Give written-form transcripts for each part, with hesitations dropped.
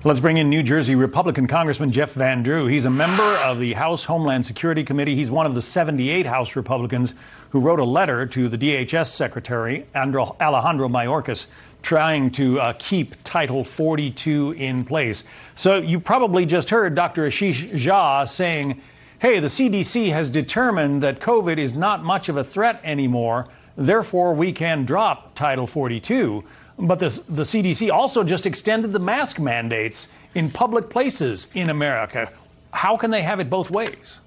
Let's bring in New Jersey Republican Congressman Jeff Van Drew. He's a member of the House Homeland Security Committee. He's one of the 78 House Republicans who wrote a letter to the DHS Secretary, Alejandro Mayorkas, trying to keep Title 42 in place. So you probably just heard Dr. Ashish Jha saying, hey, the CDC has determined that COVID is not much of a threat anymore. Therefore, we can drop Title 42. But the CDC also just extended the mask mandates in public places in America. How can they have it both ways?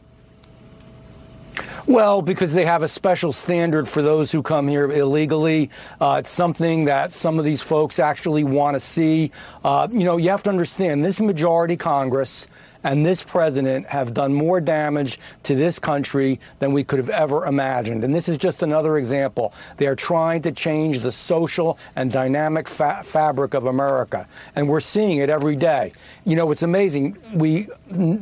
Well, because they have a special standard for those who come here illegally. It's something that some of these folks actually want to see. You have to understand, this majority Congress and this president have done more damage to this country than we could have ever imagined. And this is just another example. They are trying to change the social and dynamic fabric of America. And we're seeing it every day. You know, it's amazing. We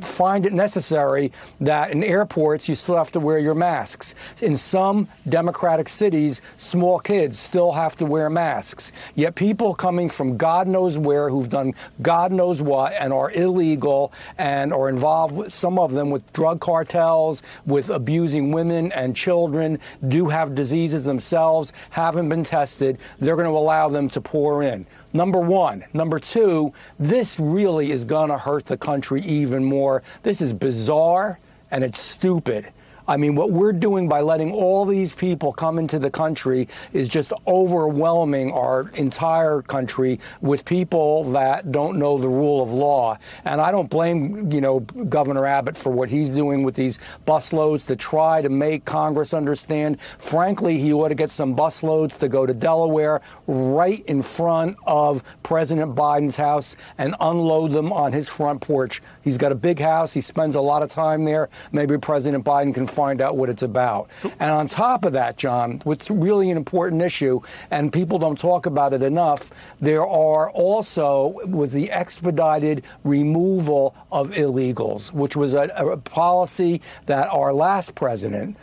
find it necessary that in airports you still have to wear your masks. In some democratic cities, small kids still have to wear masks. Yet people coming from God knows where, who've done God knows what, and are illegal and are involved, with some of them, with drug cartels, with abusing women and children, do have diseases themselves, haven't been tested. They're going to allow them to pour in. Number one. Number two, this really is going to hurt the country even more. This is bizarre and it's stupid. I mean, what we're doing by letting all these people come into the country is just overwhelming our entire country with people that don't know the rule of law. And I don't blame, Governor Abbott for what he's doing with these busloads to try to make Congress understand. Frankly, he ought to get some busloads to go to Delaware right in front of President Biden's house and unload them on his front porch. He's got a big house. He spends a lot of time there. Maybe President Biden can find out what it's about. And on top of that, John, what's really an important issue, and people don't talk about it enough, there was the expedited removal of illegals, which was a policy that our last President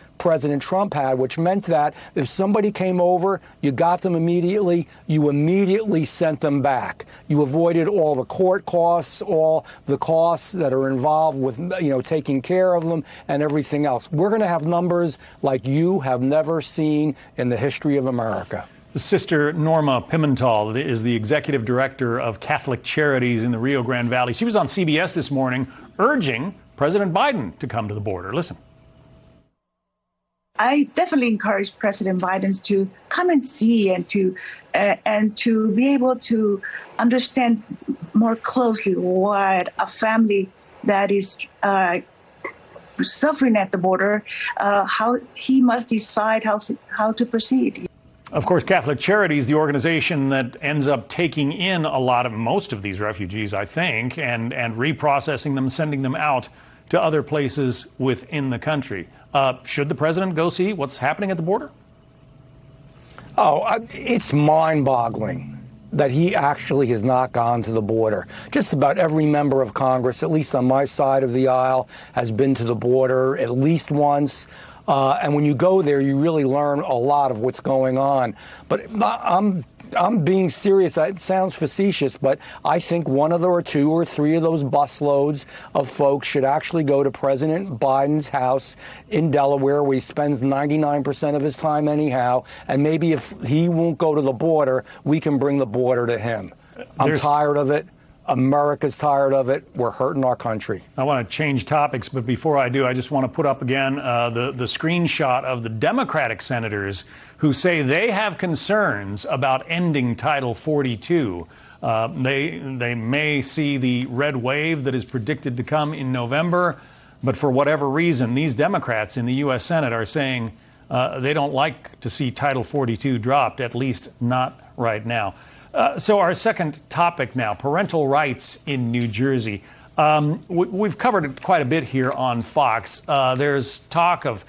Trump had, which meant that if somebody came over, you got them immediately, you immediately sent them back. You avoided all the court costs, all the costs that are involved with, taking care of them and everything else. We're going to have numbers like you have never seen in the history of America. Sister Norma Pimental is the executive director of Catholic Charities in the Rio Grande Valley. She was on CBS this morning urging President Biden to come to the border. Listen. I definitely encourage President Biden to come and see and to be able to understand more closely what a family that is suffering at the border, how he must decide how to proceed. Of course, Catholic Charities, the organization that ends up taking in most of these refugees, I think, and reprocessing them, sending them out to other places within the country. Should the president go see what's happening at the border? It's mind-boggling that he actually has not gone to the border. Just about every member of Congress, at least on my side of the aisle, has been to the border at least once. And when you go there, you really learn a lot of what's going on. But I'm being serious. It sounds facetious, but I think one of or two or three of those busloads of folks should actually go to President Biden's house in Delaware, where he spends 99% of his time anyhow. And maybe if he won't go to the border, we can bring the border to him. I'm tired of it. America's tired of it. We're hurting our country. I want to change topics, but before I do, I just want to put up again the screenshot of the Democratic senators who say they have concerns about ending Title 42. They may see the red wave that is predicted to come in November, but for whatever reason, these Democrats in the U.S. Senate are saying they don't like to see Title 42 dropped, at least not right now. So our second topic now, parental rights in New Jersey. We've covered it quite a bit here on Fox. There's talk of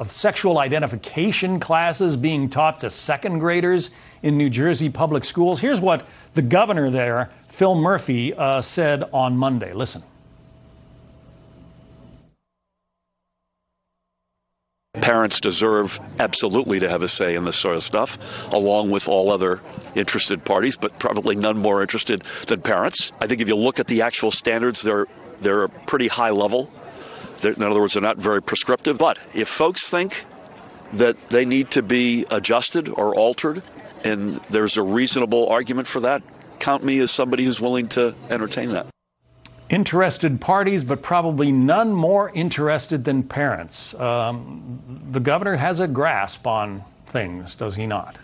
sexual identification classes being taught to second graders in New Jersey public schools. Here's what the governor there, Phil Murphy, said on Monday. Listen. parents deserve absolutely to have a say in this sort of stuff, along with all other interested parties, but probably none more interested than parents. I think if you look at the actual standards, they're a pretty high level. In other words, they're not very prescriptive. But if folks think that they need to be adjusted or altered, and there's a reasonable argument for that, count me as somebody who's willing to entertain that. Interested parties, but probably none more interested than parents. The governor has a grasp on things, does he not?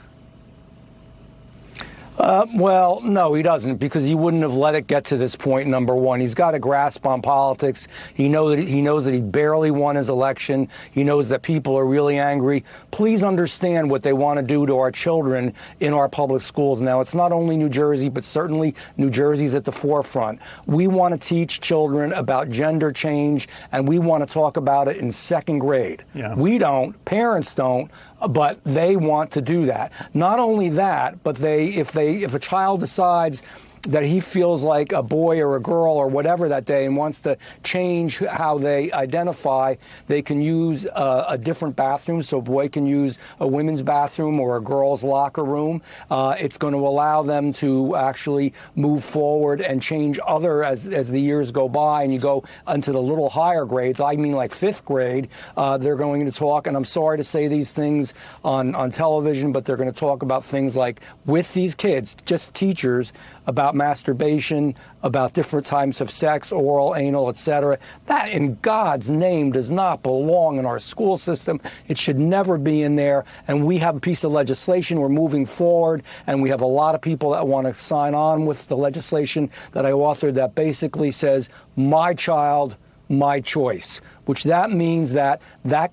Well, no, he doesn't, because he wouldn't have let it get to this point. Number one, he's got a grasp on politics. He knows that he barely won his election. He knows that people are really angry. Please understand what they want to do to our children in our public schools. Now, it's not only New Jersey, but certainly New Jersey's at the forefront. We want to teach children about gender change, and we want to talk about it in second grade. Yeah. We don't, parents don't, but they want to do that. Not only that, but if a child decides that he feels like a boy or a girl or whatever that day and wants to change how they identify, they can use a different bathroom. So a boy can use a women's bathroom or a girl's locker room. It's going to allow them to actually move forward and change as the years go by and you go into the little higher grades. I mean like fifth grade, they're going to talk, and I'm sorry to say these things on television, but they're going to talk about things like, with these kids, just teachers, about masturbation, about different types of sex, oral, anal, etc. That, in God's name, does not belong in our school system. It should never be in there. And we have a piece of legislation. We're moving forward, and we have a lot of people that want to sign on with the legislation that I authored that basically says, my child, my choice, which that means that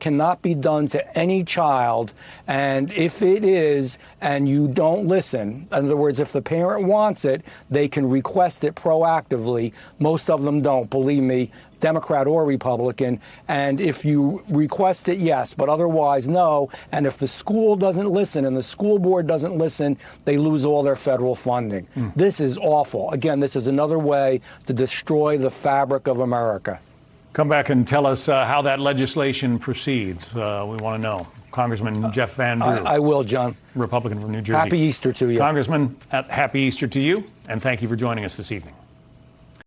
cannot be done to any child. And if it is, and you don't listen, in other words, if the parent wants it, they can request it proactively. Most of them don't, believe me, Democrat or Republican. And if you request it, yes, but otherwise, no. And if the school doesn't listen and the school board doesn't listen, they lose all their federal funding. This is awful. Again, this is another way to destroy the fabric of America. Come back and tell us how that legislation proceeds. We want to know. Congressman Jeff Van Drew. I will, John. Republican from New Jersey. Happy Easter to you. Congressman, happy Easter to you, and thank you for joining us this evening.